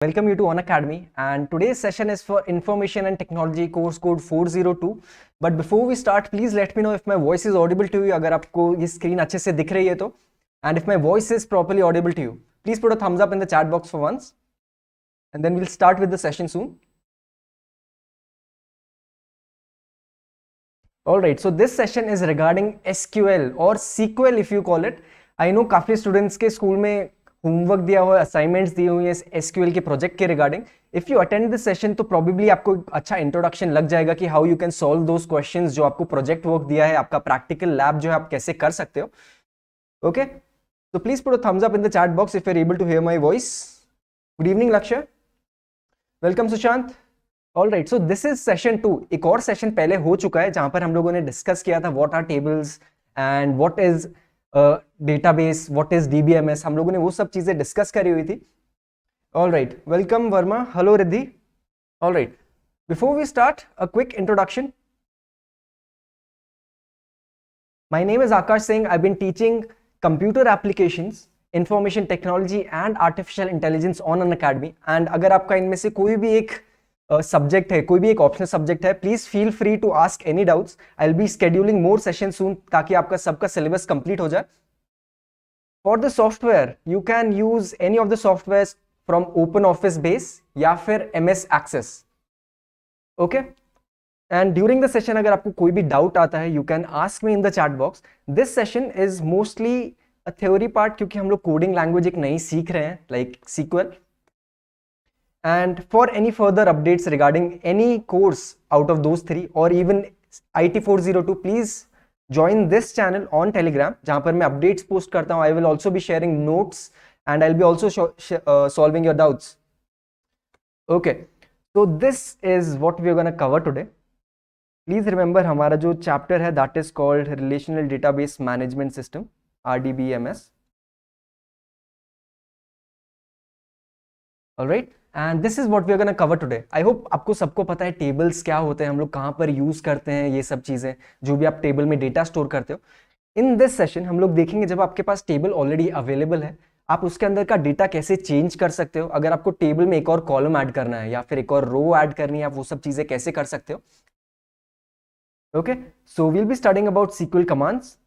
Welcome you to Unacademy, and today's session is for Information and Technology course code 402. But before we start, please let me know if my voice is audible to you. अगर आपको ये screen अच्छे से दिख रही है तो, and if my voice is properly audible to you, please put a thumbs up in the chat box for once, and then we'll start with the session soon. Alright, so this session is regarding SQL or SQL if you call it. I know काफी students के school में homework दिया हुआ है, assignments दी हुई है SQL के project के regarding. If you attend this session तो प्रोबेबली आपको अच्छा इंट्रोडक्शन लग जाएगा कि how you can solve those questions जो आपको प्रोजेक्ट वर्क दिया है, आपका प्रैक्टिकल लैब जो है आप कैसे कर सकते हो. ओके, तो please put a thumbs up in the chat box if you are able to hear my voice. Good evening Lakshya, welcome Sushant. Alright, so this is session 2. एक और सेशन पहले हो चुका है जहां पर हम लोगों ने डिस्कस किया था what are tables and what is database, what is DBMS. हम लोगों ने वो सब चीजें डिस्कस करी हुई थी. Alright, welcome Verma. Hello Riddhi. Alright, before we start a quick introduction. My name is Aakash Singh. I've been teaching computer applications, information technology and artificial intelligence on Unacademy. And अगर आपका इनमें से कोई भी एक सब्जेक्ट है, कोई भी एक ऑप्शनल सब्जेक्ट है, please feel free to ask any doubts. I will be scheduling more session soon ताकि आपका सबका सिलेबस कंप्लीट हो जाए. For the software you can use any of the software from open office base या फिर MS access. Okay, and during the session अगर आपको कोई भी डाउट आता है you can ask me in the chat box. This session is mostly a theory part क्योंकि हम लोग कोडिंग लैंग्वेज एक नई सीख रहे हैं like SQL. And for any further updates regarding any course out of those three or even IT 402, please join this channel on Telegram जहाँ पर मैं updates post करता हूँ. I will also be sharing notes and I'll be also solving your doubts. Okay, so this is what we are going to cover today. Please remember हमारा जो chapter है that is called Relational Database Management System, RDBMS. Alright, and this is what we are going to cover today. I hope आपको सबको पता है tables क्या होते हैं, हम लोग कहाँ पर यूज करते हैं, ये सब चीजें जो भी आप टेबल में डेटा स्टोर करते हो. इन दिस सेशन हम लोग देखेंगे जब आपके पास टेबल ऑलरेडी अवेलेबल है आप उसके अंदर का डेटा कैसे चेंज कर सकते हो. अगर आपको टेबल में एक और कॉलम ऐड करना है या फिर एक और रो ऐड करनी है, आप वो सब चीजें कैसे कर सकते हो. Okay, so we'll be studying about SQL commands,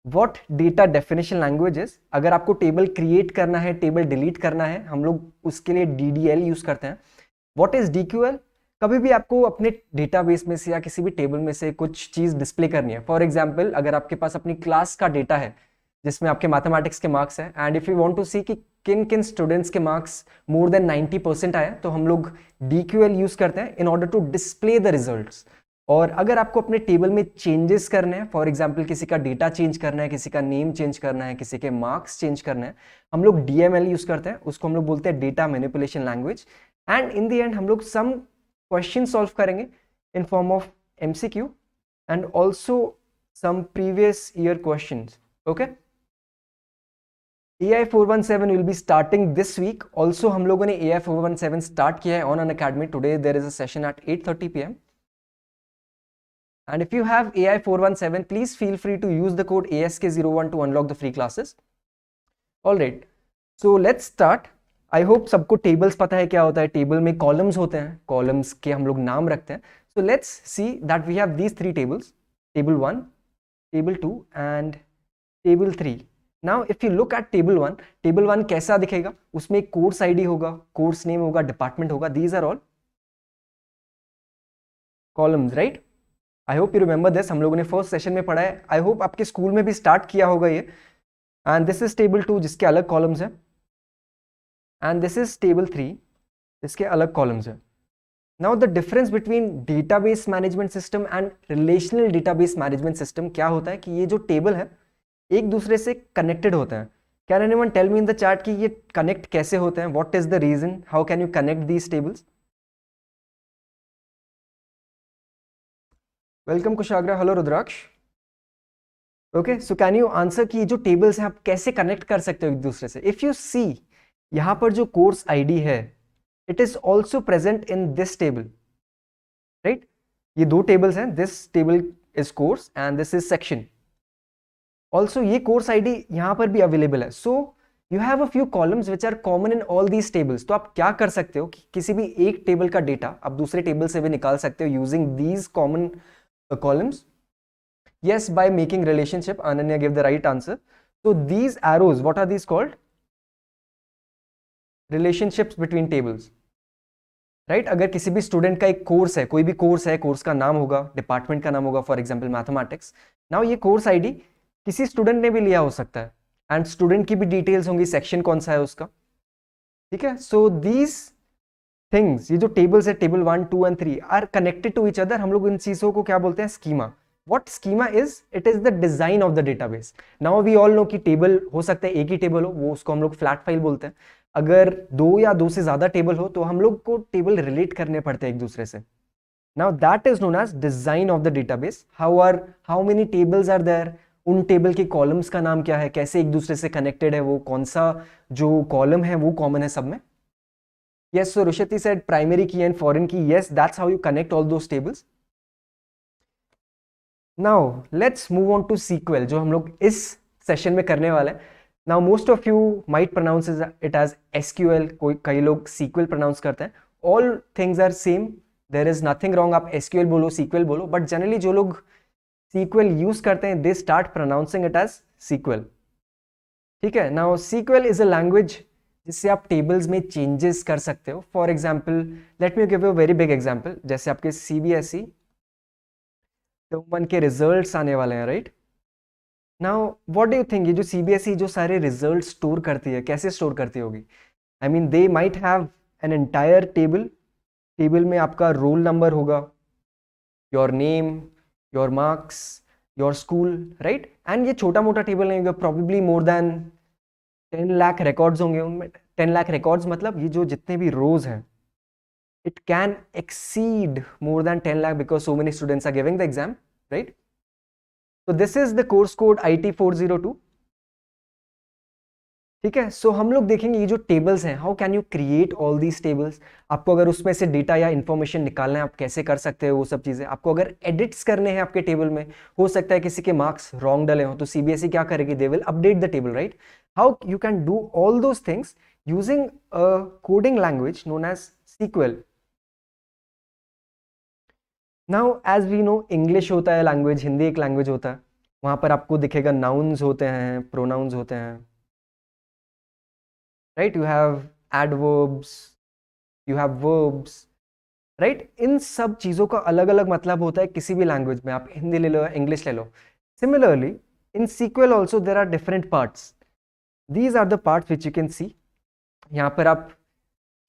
What data definition languages. अगर आपको टेबल क्रिएट करना है, टेबल डिलीट करना है, हम लोग उसके लिए DDL यूज करते हैं. What is DQL. कभी भी आपको अपने डेटाबेस में से या किसी भी टेबल में से कुछ चीज डिस्प्ले करनी है. फॉर एग्जाम्पल अगर आपके पास अपनी क्लास का डेटा है जिसमें आपके मैथमेटिक्स के मार्क्स है and if you want to see कि किन किन स्टूडेंट्स के मार्क्स मोर देन 90% आए तो हम लोग DQL यूज करते हैं in order to display the results. और अगर आपको अपने टेबल में चेंजेस करने हैं, फॉर एग्जांपल किसी का डेटा चेंज करना है, किसी का नेम चेंज करना है, किसी के मार्क्स चेंज करना है, हम लोग DML यूज करते हैं. उसको हम लोग बोलते हैं data manipulation language. And in the end हम लोग सम क्वेश्चन सॉल्व करेंगे in form of MCQ and also some previous year questions. Okay, AI 417 will be starting this week. Also हम लोगों ने AI 417 स्टार्ट किया है on Unacademy. Today there is a session at 8:30 PM. And if you have AI 417, please feel free to use the code ASK01 to unlock the free classes. Alright, so let's start. I hope सबको tables पता है क्या होता है. Table में columns होते हैं, columns के हम लोग नाम रखते हैं. So let's see that we have these three tables, table 1, table 2 and table 3. Now if you look at table 1 कैसा दिखेगा, उसमें एक course ID होगा, course name होगा, department होगा. These are all columns, right? I hope you remember this, हम लोगों ने फर्स्ट सेशन में पढ़ा है. आई होप आपके स्कूल में भी स्टार्ट किया होगा ये. एंड दिस इज टेबल 2 जिसके अलग कॉलम्स हैं एंड दिस इज टेबल 3 जिसके अलग कॉलम्स हैं. Now the difference between database management system and relational database management system क्या होता है कि ये जो टेबल है एक दूसरे से कनेक्टेड होते हैं. Can anyone tell me in the chat कि ये कनेक्ट कैसे होते हैं, what is the reason, how can you connect these tables. Welcome Kushagra. Hello Rudraksh. Okay, so can you answer कि जो टेबल्स हैं आप कैसे कनेक्ट कर सकते हो एक दूसरे से. इफ यू सी यहां पर जो कोर्स आईडी है it is also present in this table, right. ये दो टेबल्स हैं, this table is course and this is section. Also ये कोर्स आईडी यहां पर भी अवेलेबल है. So you have a few columns which are common in all these tables. तो आप क्या कर सकते हो कि किसी भी एक टेबल का डेटा आप दूसरे टेबल से भी निकाल सकते हो using these common columns. Yes, by making relationship. Ananya gave the right answer. So these arrows, what are these called? Relationships between tables. Right अगर किसी भी स्टूडेंट का एक कोर्स है, कोई भी कोर्स है, कोर्स का नाम होगा, डिपार्टमेंट का नाम होगा, फॉर एग्जांपल मैथमेटिक्स। नाउ ये कोर्स आईडी किसी स्टूडेंट ने भी लिया हो सकता है एंड स्टूडेंट की भी डिटेल्स होंगी, सेक्शन कौन सा है उसका। ठीक है, सो दीज थिंग्स, ये जो टेबल्स है, table 1, 2 and 3 are connected to each other. हम लोग इन चीजों को क्या बोलते हैं? Schema. What schema is? It is the design of the database. Now we all know कि टेबल हो सकता है एक ही टेबल हो, वो उसको हम लोग फ्लैट फाइल बोलते हैं। अगर दो या दो से ज्यादा टेबल हो तो हम लोग को टेबल रिलेट करने पड़ते हैं एक दूसरे से। Now that is known as design of the database. How many tables are there? उन टेबल के कॉलम्स का नाम क्या है, कैसे एक दूसरे से कनेक्टेड है, वो कौन सा जो कॉलम है वो कॉमन है सब में। Yes, so Rushati said primary key and foreign key. Yes, that's how you connect all those tables. Now let's move on to sequel, जो हम लोग इस सेशन में करने वाले हैं। Now most of you might pronounce it as SQL, कोई कई लोग सीक्वल प्रोनाउंस करते हैं। All things are same, there is nothing wrong, आप एसक्यूएल बोलो, सीक्वल बोलो, बट जनरली जो लोग सीक्वल यूज करते हैं they start pronouncing it as sequel. ठीक है, now sequel is a language जिससे आप टेबल्स में चेंजेस कर सकते हो। For example let me give you a very big example, जैसे आपके सीबीएसई तो 1 के रिजल्ट्स आने वाले हैं, right. Now what do you think, ये जो सीबीएसई जो सारे रिजल्ट स्टोर करती है, कैसे स्टोर करती होगी? I mean they might have an entire table, table में आपका रोल नंबर होगा, your name, your marks, your school, right. And ये छोटा मोटा टेबल नहीं होगा, probably more than 10 lakh records होंगे उनमें। 10 लाख रिकॉर्ड्स मतलब ये जो जितने भी रोज हैं, it can exceed more than 10 lakh because so many students are giving the exam, right? So this is the course code IT402. ठीक है, सो हम लोग देखेंगे ये जो टेबल्स हैं, how can you create all these tables. आपको अगर उसमें से डेटा या इंफॉर्मेशन निकालना है, आप कैसे कर सकते हो वो सब चीजें। आपको अगर एडिट्स करने हैं आपके टेबल में, हो सकता है किसी के मार्क्स रॉन्ग डले हो, तो सीबीएसई क्या करेगी? They will update the table, right. How you can do all those things using a coding language known as sequel. Now as we know, English होता है लैंग्वेज, हिंदी एक लैंग्वेज होता है, वहां पर आपको दिखेगा नाउन्स होते हैं, प्रोनाउंस होते हैं, right. You have adverbs, you have verbs, right. इन सब चीजों का अलग अलग मतलब होता है किसी भी लैंग्वेज में, आप हिंदी ले लो, इंग्लिश ले लो। Similarly in SQL also there are different parts, these are the parts which you can see. यहाँ पर आप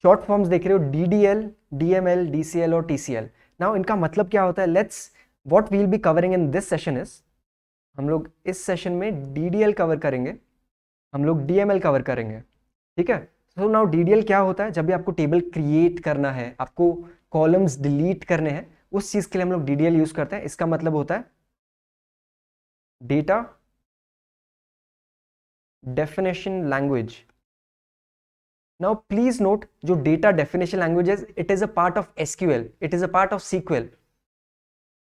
शॉर्ट फॉर्म्स देख रहे हो, DDL, DML, DCL और TCL। नाउ इनका मतलब क्या होता है? Let's what we will be covering in this session is, हम लोग इस सेशन में DDL कवर करेंगे, हम लोग DML कवर करेंगे, ठीक है। सो नाउ DDL क्या होता है? जब भी आपको टेबल क्रिएट करना है, आपको कॉलम्स डिलीट करने हैं, उस चीज के लिए हम लोग DDL यूज करते हैं। इसका मतलब होता है data definition language. Now please note, जो data definition language is, it is a part of SQL, it is a part of SQL,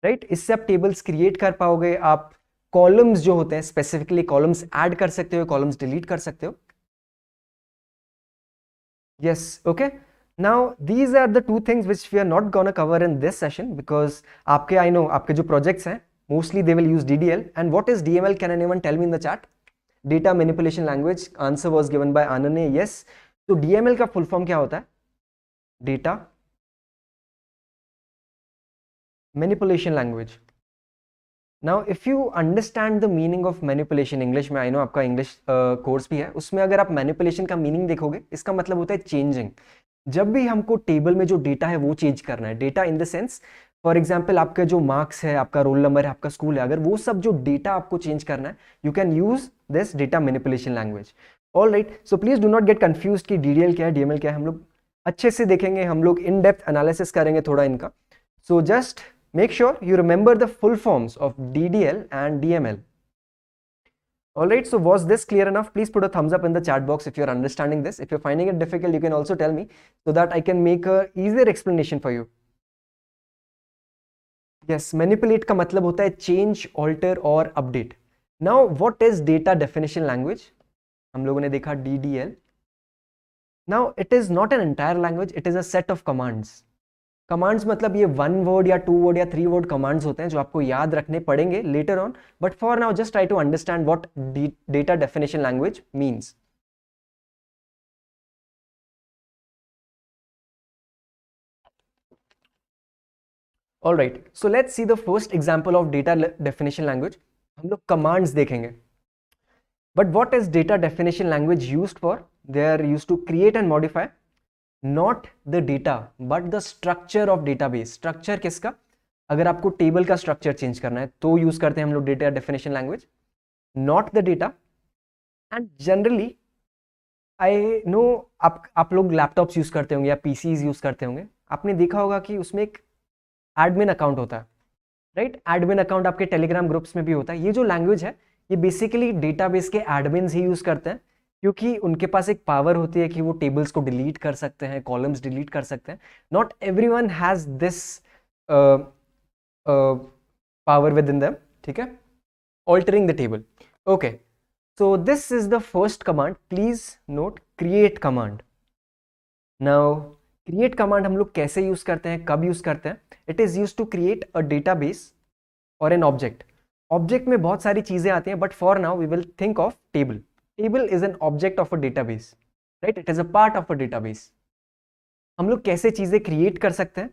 right? इससे आप tables create कर पाओगे, आप columns जो होते हैं, specifically columns add कर सकते हो, columns delete कर सकते हो। Yes, okay. Now these are the two things which we are not gonna cover in this session because आपके I know आपके जो projects हैं mostly they will use DDL. And what is DML? Can anyone tell me in the chat? Data manipulation language. Answer was given by Ananya. Yes. तो DML का full form क्या होता है? Data manipulation language. Now if you understand the meaning of manipulation English में, I know आपका English course भी है, उसमें अगर आप मैनिपुलेशन का मीनिंग देखोगे, इसका मतलब होता है चेंजिंग। जब भी हमको टेबल में जो डेटा है वो चेंज करना है, data in the sense for example आपका जो मार्क्स है, आपका रोल नंबर है, आपका स्कूल है, अगर वो सब जो डेटा आपको चेंज करना है, you can use this data manipulation language. All right, so please do not get confuse कि DDL क्या है, DML क्या है। हम लोग अच्छे से देखेंगे, हम लोग इन डेप्थ एनालिसिस करेंगे थोड़ा इनका। So just make sure you remember the full forms of DDL and DML. Alright, so was this clear enough? Please put a thumbs up in the chat box if you're understanding this. If you're finding it difficult, you can also tell me so that I can make a easier explanation for you. Yes, manipulate का मतलब होता है change, alter और update. Now, what is data definition language? हम लोगों ने देखा DDL. Now it is not an entire language, it is a set of commands. Commands मतलब ये 1 वर्ड या 2 वर्ड या 3 वर्ड कमांड्स होते हैं जो आपको याद रखने पड़ेंगे later on, but for now just try to understand what data definition language means. All right, so let's see the first example of data definition language. हम लोग commands देखेंगे. But what is data definition language used for? They are used to create and modify not the data but the structure of database. Structure किसका? अगर आपको table का structure change करना है तो यूज करते हैं हम लोग data definition language, not the data. And generally I know आप लोग लैपटॉप्स यूज करते होंगे या पीसीज यूज करते होंगे. आपने देखा होगा कि उसमें एक एडमिन अकाउंट होता है, राइट? एडमिन अकाउंट आपके टेलीग्राम ग्रुप्स में भी होता है. ये जो लैंग्वेज है ये बेसिकली डेटाबेस के एडमिन्स ही यूज करते हैं, क्योंकि उनके पास एक पावर होती है कि वो टेबल्स को डिलीट कर सकते हैं, कॉलम्स डिलीट कर सकते हैं. Not everyone has this power with in them, ठीक है? Altering the table. Okay, so this is the first command. Please note create command. Now create command हम लोग कैसे यूज करते हैं, कब यूज करते हैं? It is use to create a database और एन ऑब्जेक्ट. ऑब्जेक्ट में बहुत सारी चीजें आती हैं, but for now we will think of table. Table is an object of a database, right? It is a part of a database. हम लोग कैसे चीजें क्रिएट कर सकते हैं,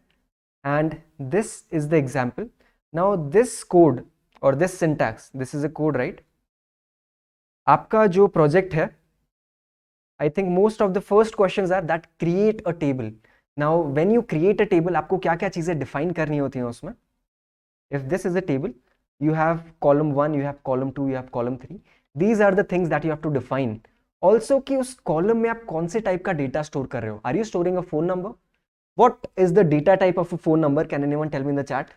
and this is the example. Now this code और this syntax, this is a code, right? आपका जो प्रोजेक्ट है, I think most of the first questions are that create a table. Now when you create a table, आपको क्या क्या चीजें define करनी होती हैं उसमें? If this is a table, you have column 1, you have column 2, you have column 3. These are the things that you have to define. Also कि उस column में आप कौन से type का data store कर रहे हो? Are you storing a phone number? What is the data type of a phone number? Can anyone tell me in the chat?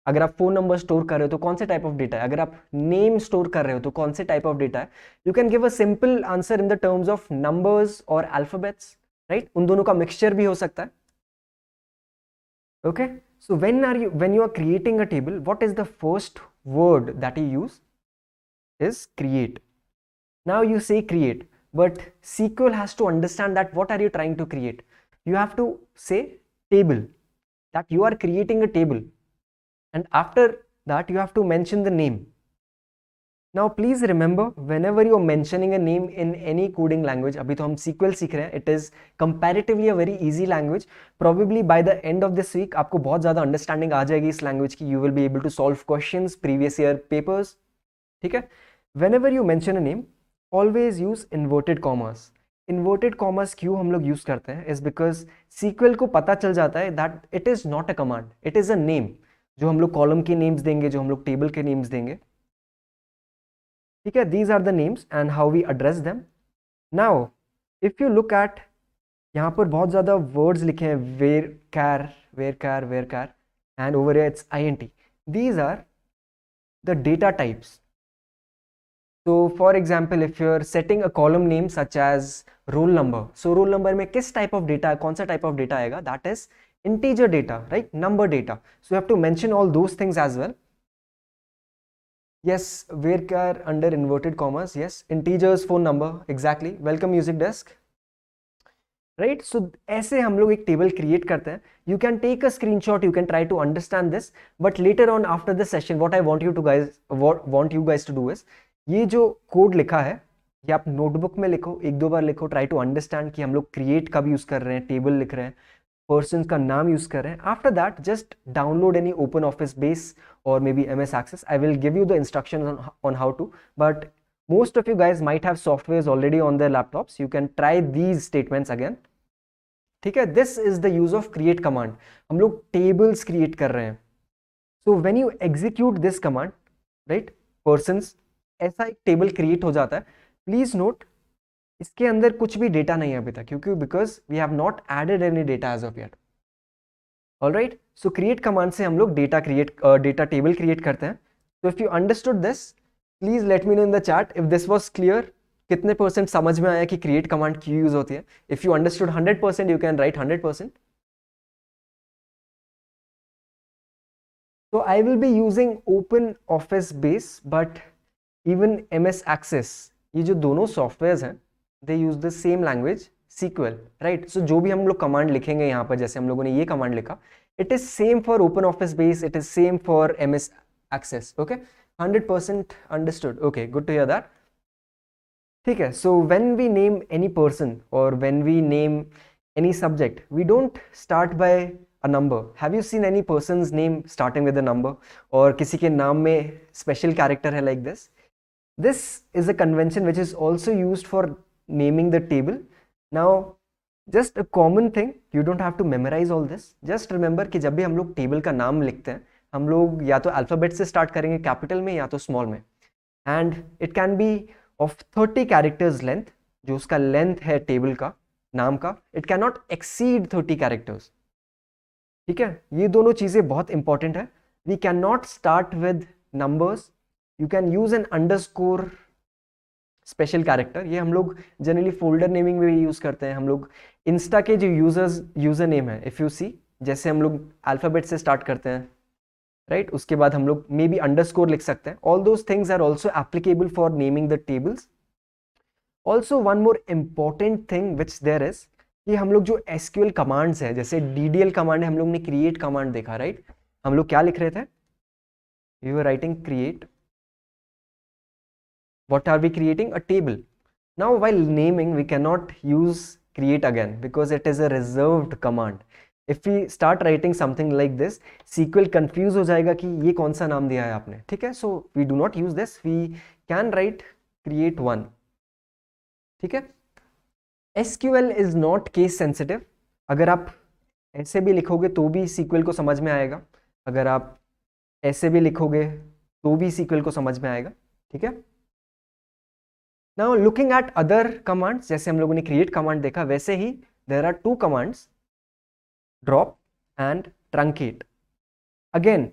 अगर आप फोन नंबर स्टोर कर रहे हो तो कौन से टाइप ऑफ डेटा है? अगर आप नेम स्टोर कर रहे हो तो कौन से टाइप ऑफ डेटा है? You can give a simple answer in the terms of numbers और अल्फाबेट्स, राइट? उन दोनों का मिक्सचर भी हो सकता है. Okay, so when you are creating a table, what is the first word that you use? Is create. Now you say create, but SQL has to understand that what are you trying to create. You have to say table, that you are creating a table. And after that you have to mention the name. Now please remember, whenever you are mentioning a name in any coding language, अभी तो हम SQL सीख रहे हैं, it is comparatively a very easy language. Probably by the end of this week आपको बहुत ज़्यादा understanding आ जाएगी इस language की. You will be able to solve questions, previous year papers, ठीक है? Whenever you mention a name, always use inverted commas. Inverted commas क्यों हम लोग use करते हैं? Is because SQL को पता चल जाता है that it is not a command, it is a name. जो हम लोग कॉलम के नेम्स देंगे, जो हम लोग टेबल के नेम्स देंगे, ठीक है? These are the names and how we address them. Now if you look at, यहाँ पर बहुत ज्यादा वर्ड्स लिखे हैं, varchar, varchar, varchar, and over here it's INT. These are the data types. So for example, if you're setting a column name such as roll number, so roll number में किस type of data, कौन सा type of data आएगा? That is integer data, right? Number data. So you have to mention all those things as well. Yes, where under inverted commas, yes, integers, phone number, exactly. Welcome music desk. Right? So ऐसे हम लोग एक table create करते हैं. You can take a screenshot, you can try to understand this, but later on after the session, what I want you guys to do is, ये जो code लिखा है ये आप नोटबुक में लिखो, एक दो बार लिखो, ट्राई टू अंडरस्टैंड कि हम लोग क्रिएट कब यूज कर रहे हैं, टेबल लिख रहे हैं, पर्सन का नाम यूज कर रहे हैं. After that just download any open office base और may be MS Access. I will give you the instruction on how to, but most of you guys might have software already on their laptops. You can try these statements again, ठीक है? This is the use of create command. हम लोग tables create कर रहे हैं. So when you execute this command, right, persons, ऐसा एक table create हो जाता है. प्लीज नोट, इसके अंदर कुछ भी डेटा नहीं है अभी तक, क्योंकि because we have not added any data as of yet. Alright, so create command से हम लोग डेटा टेबल क्रिएट करते हैं. So if you understood this, please let me know in the chat if this was clear. कितने % समझ में आया कि क्रिएट कमांड क्यों यूज होती है? If you understood 100%, you can right 100%. So I will be using open office base, but even MS Access ये जो दोनों सॉफ्टवेयर्स हैं they use the same language SQL, right? So जो भी हम लोग कमांड लिखेंगे यहाँ पर, जैसे हम लोगों ने ये कमांड लिखा, it is same for open office base, it is same for MS access. Okay, 100% understood. Okay, good to hear that. ठीक है. So when we name any person और when we name any subject, we don't start by a number. Have you seen any person's name starting with a number? और किसी के नाम में special character है like this? This is a convention which is also used for naming the table. Now, just a common thing, you don't have to memorize all this. Just remember कि जब भी हम लोग table का नाम लिखते हैं, हम लोग या तो अल्फाबेट से स्टार्ट करेंगे, कैपिटल में या तो स्मॉल में. And it can be of 30 characters length, जो उसका लेंथ है टेबल का नाम का, it can not exceed 30 characters. ठीक है, ये दोनों चीजें बहुत इंपॉर्टेंट है. We can not start with numbers. You can use an underscore special character. ये हम लोग जनरली फोल्डर नेमिंग में भी यूज करते हैं. हम लोग इंस्टा के जो यूजर नेम है, इफ यू सी, जैसे हम लोग अल्फाबेट से स्टार्ट करते हैं, राइट? उसके बाद हम लोग मे बी अंडरस्कोर लिख सकते हैं. All those things are also applicable for naming the tables. Also one more important thing which there is, कि हम लोग जो SQL कमांड्स है, जैसे DDL कमांड है, हम लोग ने क्रिएट कमांड देखा, राइट? हम लोग क्या लिख रहे थे? We were writing create. What are we creating? A table. Now while naming we cannot use create again because it is a reserved command. If we start writing something like this, SQL confuse हो जाएगा कि ये कौन सा नाम दिया है आपने. ठीक है, so we do not use this. We can write create one. ठीक है. SQL is not case sensitive. अगर आप ऐसे भी लिखोगे तो भी SQL को समझ में आएगा, अगर आप ऐसे भी लिखोगे तो भी SQL को समझ में आएगा. ठीक है. Now looking at other commands, जैसे हम लोगों ने create command देखा, वैसे ही there are two commands, drop and truncate. Again,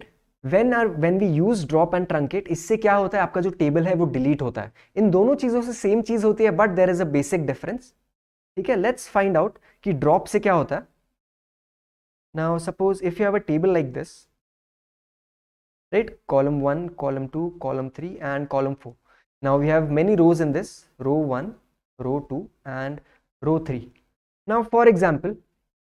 when we use drop and truncate, इससे क्या होता है, आपका जो टेबल है वो डिलीट होता है. इन दोनों चीजों से सेम चीज होती है, but there is a basic difference. ठीक है, लेट्स फाइंड आउट कि ड्रॉप से क्या होता है. Now suppose if you have a table like this, right? column 1, column 2, column 3 and column 4. Now we have many rows in this, row 1, row 2 and row 3. Now for example,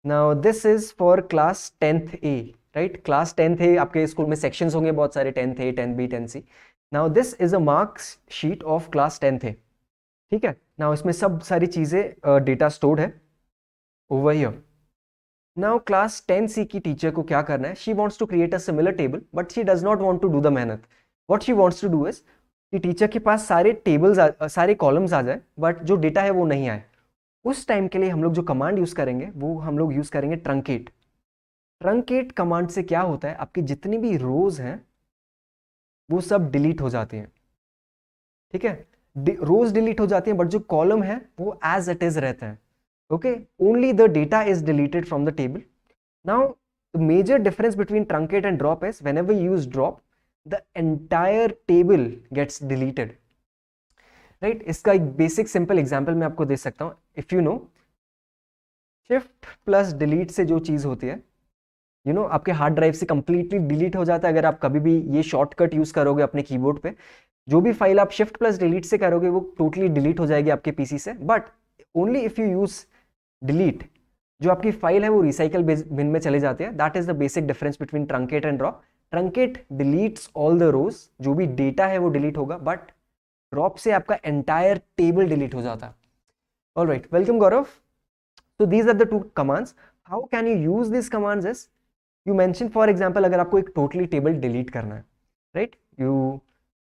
now this is for class 10th A, right? Class 10th A, आपके school में sections होंगे बहुत सारे, 10th A, 10th B, 10th C. Now this is a marks sheet of class 10th A. ठीक है. Now इसमें सब सारी चीजें data stored है over here. Now class 10C की टीचर को क्या करना है? She wants to create a similar table, but she does not want to do the मेहनत. What she wants to do is कि टीचर के पास सारे टेबल्स सारे कॉलम्स आ जाए, बट जो डेटा है वो नहीं आए. उस टाइम के लिए हम लोग जो कमांड यूज करेंगे वो हम लोग यूज करेंगे ट्रंकेट. ट्रंकेट कमांड से क्या होता है, आपकी जितनी भी रोज हैं वो सब डिलीट हो जाती हैं. ठीक है, रोज डिलीट हो जाती हैं, बट जो कॉलम है वो एज इट इज रहता है. Okay, only the data is deleted from the table. Now the major difference between truncate and drop is whenever you use drop, the entire table gets deleted, right? इसका एक basic simple example मैं आपको दे सकता हूं. If you know, shift plus delete से जो चीज होती है, यू नो, आपके हार्ड ड्राइव से कंप्लीटली डिलीट हो जाता है. अगर आप कभी भी ये शॉर्टकट यूज करोगे अपने कीबोर्ड पे, जो भी फाइल आप शिफ्ट प्लस डिलीट से करोगे वो टोटली डिलीट हो जाएगी आपके पीसी से. But only if you use delete, जो आपकी फाइल है वो रिसाइकल बिन में चले जाते हैं. That is the basic difference between truncate and drop. Truncate deletes all the rows, जो भी डेटा है वो डिलीट होगा, बट ड्रॉप से आपका एंटायर टेबल डिलीट हो जाता है. Alright, welcome Gaurav. So these are the two commands. How can you use this commands is, you mention for example, अगर आपको एक टोटली टेबल डिलीट करना है, right? You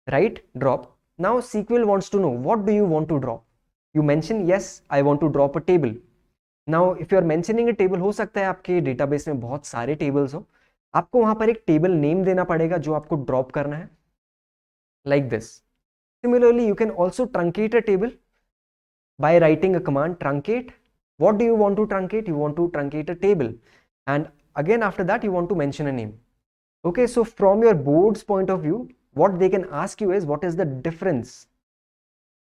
write drop. Now SQL wants to know what do you want to drop. You mention yes, I want to drop a table. Now if you are mentioning a table, हो सकता है आपके database में बहुत सारे tables हो, आपको वहां पर एक टेबल नेम देना पड़ेगा जो आपको ड्रॉप करना है, like this. Similarly you can also truncate a table by writing a command truncate. What do you want to truncate? You want to truncate a table, and again after that you want to mention a name. Okay, so from your board's point of view, what they can ask you is what is the difference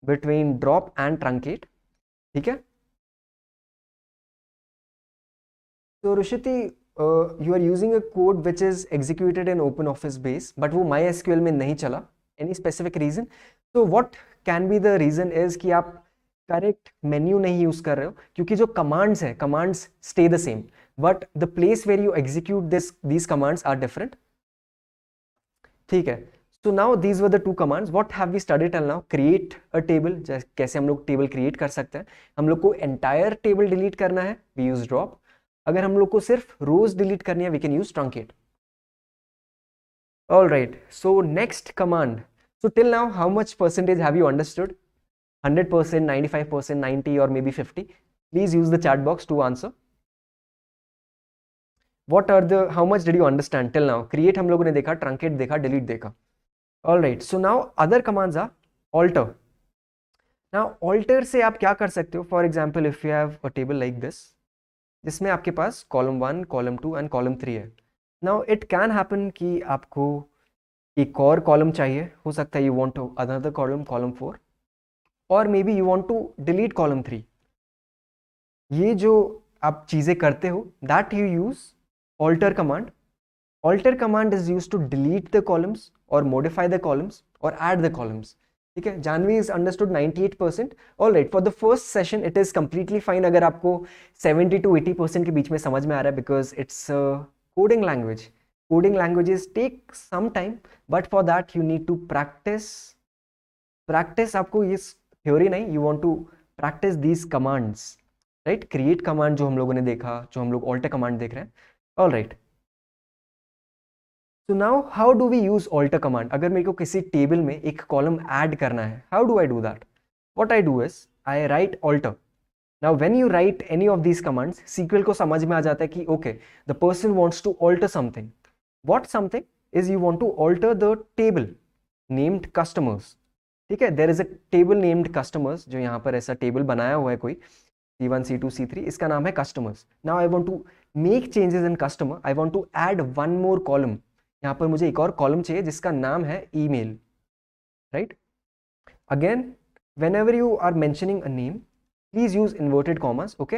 between drop and truncate. ठीक है. So Rushiti, you are using a code which is executed in open office base, but वो MySQL में नहीं चला. Any specific reason? So what can be the reason is कि आप correct menu नहीं use कर रहे हो, क्योंकि जो कमांड्स है, commands stay the same, but the place where you execute these commands are different. ठीक है. So now these were the two commands. What have we studied till now? Create a table. कैसे हम लोग table create कर सकते हैं. हम लोग को एंटायर टेबल डिलीट करना है, we use drop. अगर हम लोग को सिर्फ रोज डिलीट करनी है, we can use truncate. All right. So next command. So till now, how much percentage have you understood? 100%, 95%, 90, or maybe 50. Please use the chat box to answer. What are the? How much did you understand till now? Create हम लोगों ने देखा, truncate देखा, delete देखा. All right, so now other commands are alter. Now alter से आप क्या कर सकते हो? For example, if you have a table like this, जिसमें आपके पास column 1, column 2 and column 3 है. Now it can happen कि आपको एक और column चाहिए, हो सकता है you want to another column, column 4, or maybe you want to delete column 3. ये जो आप चीज़ें करते हो, that you use alter command. Alter command is used to delete the columns or modify the columns or add the columns. ठीक है. Janvi is understood 98%. All right, for the first session it is completely fine अगर आपको 70 to 80% के बीच में समझ में आ रहा है, because it's a coding language. Coding languages take some time, but for that you need to practice. Practice आपको ये theory नहीं, you want to practice these commands, right? Create command जो हम लोगों ने देखा, जो हम लोग alter command देख रहे हैं. All right. So now how do we use alter command? अगर मेरे को किसी टेबल में एक कॉलम ऐड करना है, how do I do that? What I do is I write alter. Now when you write any of these commands, SQL को समझ में आ जाता है कि okay, the person wants to alter something. What something is you want to alter the table named customers. ठीक है. There is a table named customers, जो यहाँ पर ऐसा टेबल बनाया हुआ है कोई C1, C2, C3, इसका नाम है customers. Now I want to make changes in customer. I want to add one more column. यहाँ पर मुझे एक और कॉलम चाहिए जिसका नाम है email, right. Again whenever you are mentioning a name, please use inverted commas. ओके.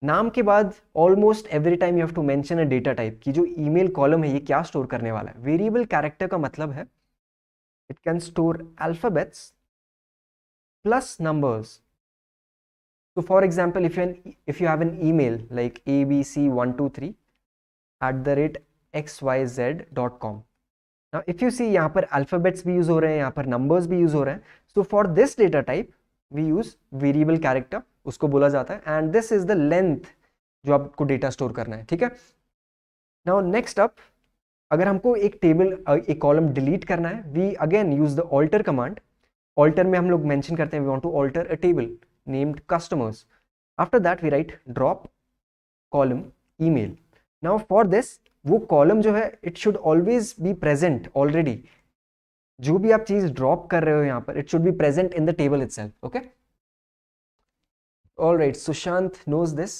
नाम के बाद almost every time you have to mention a data type, कि जो ईमेल कॉलम है ये क्या स्टोर करने वाला है. वेरिएबल कैरेक्टर का मतलब है it can store alphabets plus numbers. So for example, if you have an email like abc123@xyz.com. Now if you see यहाँ पर alphabets भी यूज हो रहे हैं, यहाँ पर numbers भी यूज हो रहे हैं. So for this data type we use variable character, उसको बोला जाता है, and this is the length जो आपको डेटा स्टोर करना है. ठीक है. Now next up, अगर हमको एक टेबल एक कॉलम डिलीट करना है, we again use the alter command. Alter में हम लोग मेंशन करते हैं we want to alter a table named customers. After that we write drop column email. Now for this, वो कॉलम जो है it should always be present already. जो भी आप चीज ड्रॉप कर रहे हो यहाँ पर, it should be present in the table itself. Okay. All right, Sushant knows this.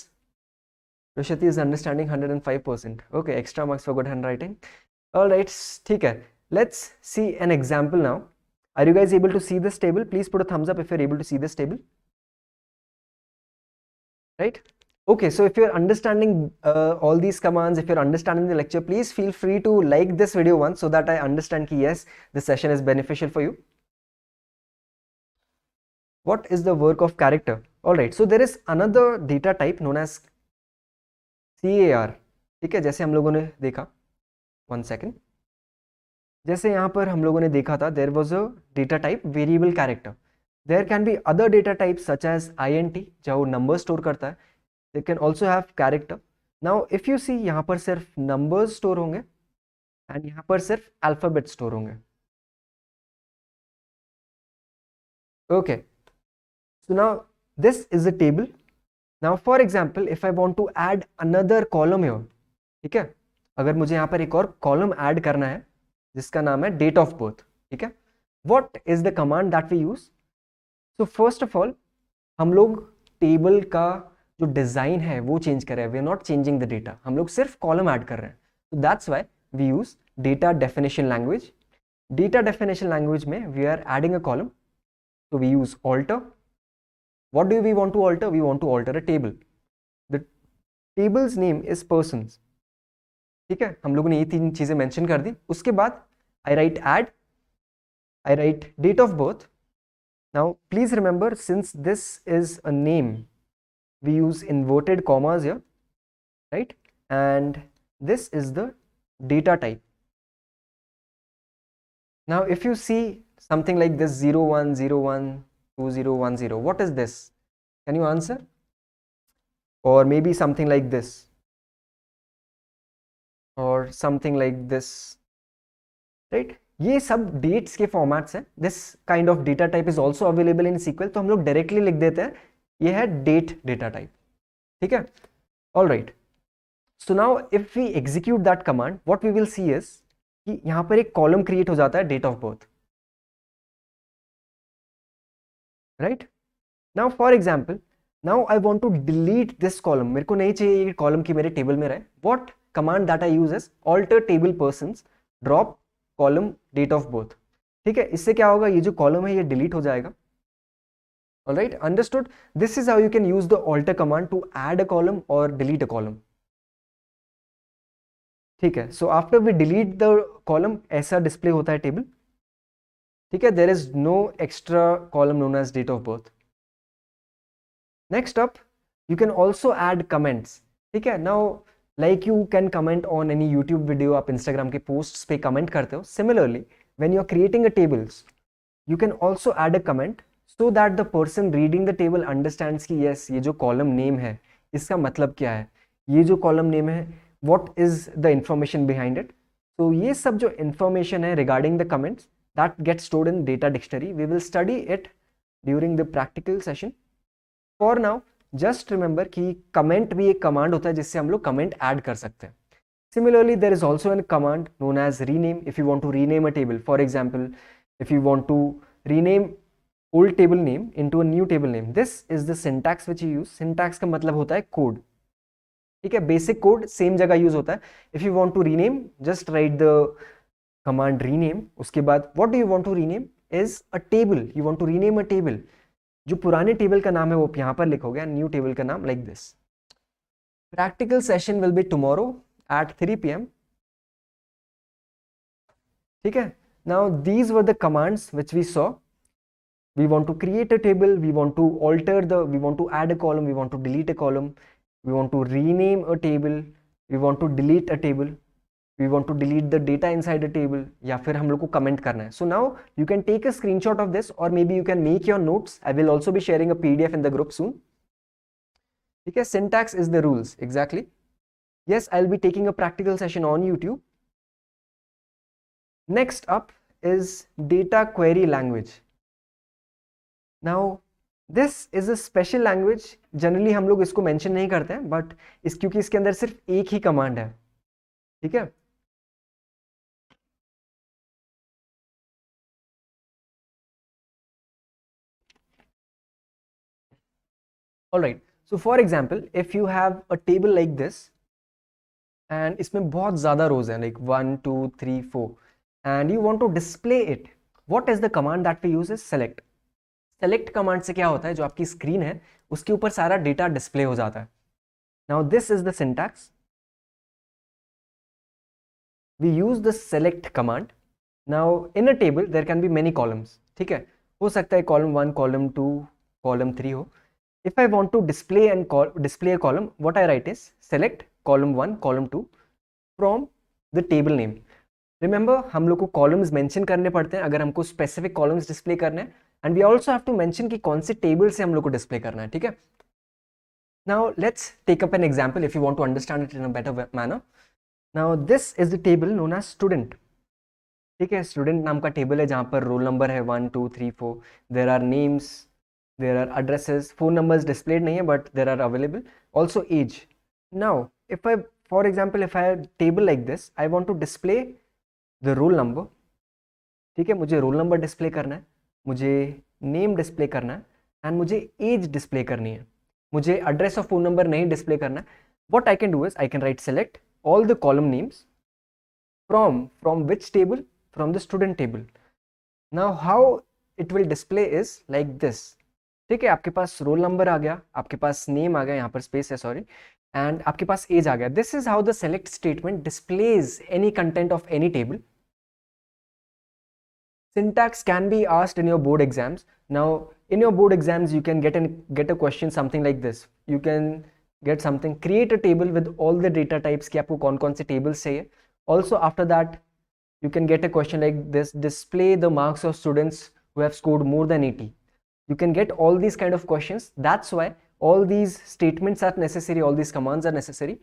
Rishati is understanding 105%. Okay, extra marks for good handwriting. All right, ठीक है. Let's see an example now. Are you guys able to see this table? Please put a thumbs up if you're able to see this table. Right? Okay, so if you're understanding all these commands, if you're understanding the lecture, please feel free to like this video once so that I understand कि yes, this session is beneficial for you. What is the work of character? All right, so there is another data type known as CAR. ठीक है, जैसे हम लोगों ने देखा, one second. जैसे यहाँ पर हम लोगों ने देखा था, there was a data type variable character. There can be other data types such as int, जो नंबर स्टोर करता है. They can also have character. Now if you see, यहाँ पर सिर्फ numbers स्टोर होंगे and यहाँ पर सिर्फ alphabet स्टोर होंगे. Okay. So now this is a table. Now for example, if I want to add another column here, ठीक है, अगर मुझे यहाँ पर एक और column add करना है जिसका नाम है date of birth. ठीक है. What is the command that we use? So first of all, हम लोग टेबल का जो डिजाइन है वो चेंज कर रहे हैं. We are not changing the data, हम लोग सिर्फ कॉलम ऐड कर रहे हैं. So that's why we use data definition language. Data definition language में we are adding a column. So we use alter. What do we want to alter? We want to alter a table. The table's name is persons. ठीक है, हम लोगों ने ये तीन चीजें mention कर दी. उसके बाद I write add, I write date of birth. Now please remember, since this is a name, we use inverted commas here, right? And this is the data type. Now if you see something like this 0101 2010, what is this? Can you answer? Or maybe something like this, or something like this, right? ये सब dates के formats हैं. This kind of data type is also available in SQL, तो हम लोग directly लिख देते हैं ये है डेट डेटा टाइप. ठीक है, all right. So now if we execute that command, what we will see is कि यहां पर एक कॉलम क्रिएट हो जाता है, date of birth, right? Now for example, now I want to delete this column, मेरे को नहीं चाहिए ये कॉलम की मेरे टेबल में रहे. What command that I use is alter table persons drop column date of birth. ठीक है, इससे क्या होगा, ये जो कॉलम है ये डिलीट हो जाएगा. Alright, understood. This is how you can use the alter command to add a column और डिलीट अ कॉलम. ठीक है, so after we delete the column ऐसा डिस्प्ले होता है टेबल. ठीक है, there is no extra column known as date of birth. Next up, you can also add comments. ठीक है, now like you can comment on any YouTube video, आप Instagram के posts पे comment करते हो. Similarly, when you are creating a tables, you can also add a comment so that the person reading the table understands कि yes, ये जो column name है इसका मतलब क्या है, ये जो column name है what is the information behind it. तो ये सब जो information है regarding the comments that gets stored in data dictionary. We will study it during the practical session. For now, just remember कि कमेंट भी एक command होता है जिससे हम लोग कमेंट ऐड कर सकते हैं. Similarly there is also an command known as rename. If you want to rename a table, for example if you want to rename old table name into a new table name, this is the syntax which you use. Syntax का मतलब होता है code. ठीक है, basic code same जगह use होता है. If you want to rename, just write the command rename. उसके बाद what do you want to rename is a table. You want to rename a table, जो पुराने टेबल का नाम है वो यहां पर लिखोगे, न्यू टेबल का नाम like this. Practical session will be tomorrow at 3 PM. ठीक है, now these were the commands which we saw. We want to create a table, we want to alter the, we want to add a column, we want to delete a column, we want to rename a table, we want to delete a table, we want to delete the data inside a table, या फिर हम लोग को comment करना है. So now you can take a screenshot of this or maybe you can make your notes. I will also be sharing a PDF in the group soon. ठीक है, syntax is the rules exactly. Yes, I'll be taking a practical session on YouTube. Next up is data query language. Now this is a special language. Generally हम लोग इसको mention नहीं करते हैं, but क्योंकि इसके अंदर सिर्फ एक ही कमांड है. ठीक है, Alright, so for example, if you have a table like this and इसमें बहुत ज़्यादा rows हैं, like 1 2 3 4, and you want to display it, what is the command that we use is select. Select command से क्या होता है, जो आपकी screen है उसके ऊपर सारा data display हो जाता है. Now this is the syntax. We use the select command. Now in a table there can be many columns. ठीक है, हो सकता है column 1, column 2, column 3 हो. If I want to display a column, what I write is select column 1, column 2 from the table name. Remember, हम लोग को columns mention करने पड़ते हैं अगर हमको specific columns display करने हैं, and we also have to mention कि कौन से table से हम लोग को display करना है. ठीक है, now let's take up an example if you want to understand it in a better manner. Now this is the table known as student. ठीक है, student नाम का table है जहाँ पर roll number है 1 2 3 4. There are names, there are addresses, phone numbers displayed नहीं है but there are available, also age. Now if I, for example, if I have table like this, I want to display the roll number. ठीक है, मुझे roll number display करना है, मुझे name display करना है, and मुझे age display करनी है. मुझे address और phone number नहीं display करना है. What I can do is I can write select all the column names from which table, from the student table. Now how it will display is like this. ठीक है, आपके पास roll number आ गया, आपके पास name आ गया, यहाँ पर space है sorry, and आपके पास एज आ गया. This is how the select statement displays any content of any table. Syntax can be asked in your board exams. Now in your board exams you can get a question something like this. You can get something, create a table with all the data types कि आपको कौन कौन से tables चाहिए. Also after that you can get a question like this, display the marks of students who have scored more than 80. You can get all these kind of questions. That's why all these statements are necessary, all these commands are necessary.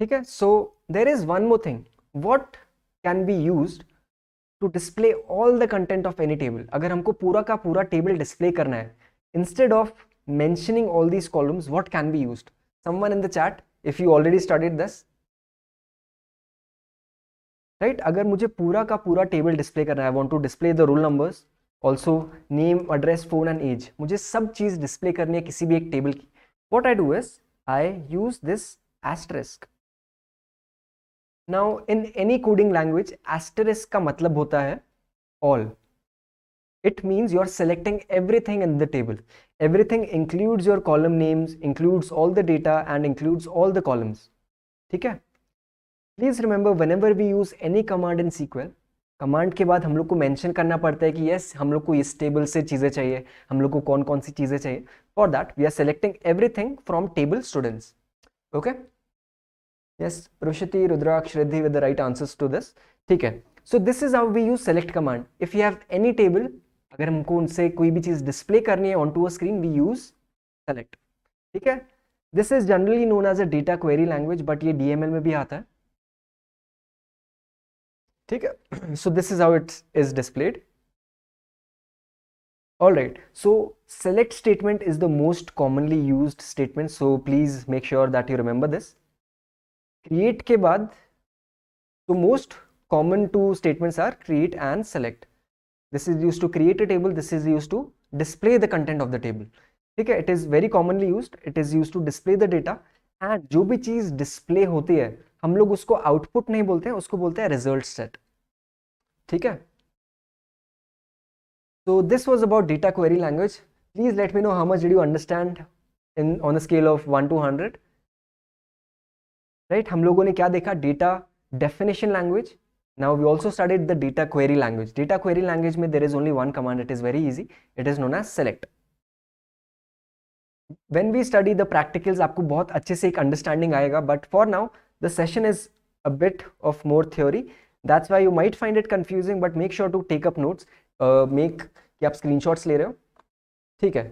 ठीक है. So there is one more thing, what can be used to display all the content of any table. अगर हमको पूरा का पूरा table display करना है, instead of mentioning all these columns, what can be used? Someone in the chat, if you already studied this, right? अगर मुझे पूरा का पूरा table display करना है, I want to display the roll numbers, also name, address, phone and age. मुझे सब चीज display करनी है किसी भी एक table की. What I do is I use this asterisk. Now in any coding language, asterisk का मतलब होता है all. It means you are selecting everything in the table. Everything includes your column names, includes all the data and includes all the columns. ठीक है. Please remember whenever we use any command in SQL, command के बाद हम लोग को mention करना पड़ता है कि यस हम लोग को इस टेबल से चीज़ें चाहिए, हम लोग को कौन कौन सी चीज़ें चाहिए. For that we are selecting everything from table students. Okay. Yes Rushati Rudraksh Riddhi with the right answers to this. ठीक है. So this is how we use select command. If you have any table, अगर हमको उनसे कोई भी चीज़ डिस्प्ले करनी है on to a screen, we use select. ठीक है. This is generally known as a data query language, but ये DML में भी आता है. ठीक है. So this is how it is displayed. All right, so select statement is the most commonly used statement, so please make sure that you remember this. Create के बाद, so most common two statements are create and select. This is used to create a table, this is used to display the content of the table. ठीक है. It is very commonly used, it is used to display the data, and जो भी चीज display होती है हम लोग उसको output नहीं बोलते हैं, उसको बोलते हैं result set. ठीक है. So this was about data query language. Please let me know how much did you understand on a scale of 1 to 100. Right? हम लोगों ने क्या देखा? Data definition language. Now we also studied the data query language. Data query language में there is only one command. It is very easy. It is known as select. When we study the practicals, आपको बहुत अच्छे से एक understanding आएगा. But for now, the session is a bit of more theory. That's why you might find it confusing. But make sure to take up notes. Make कि आप screenshots ले रहे हो. ठीक है.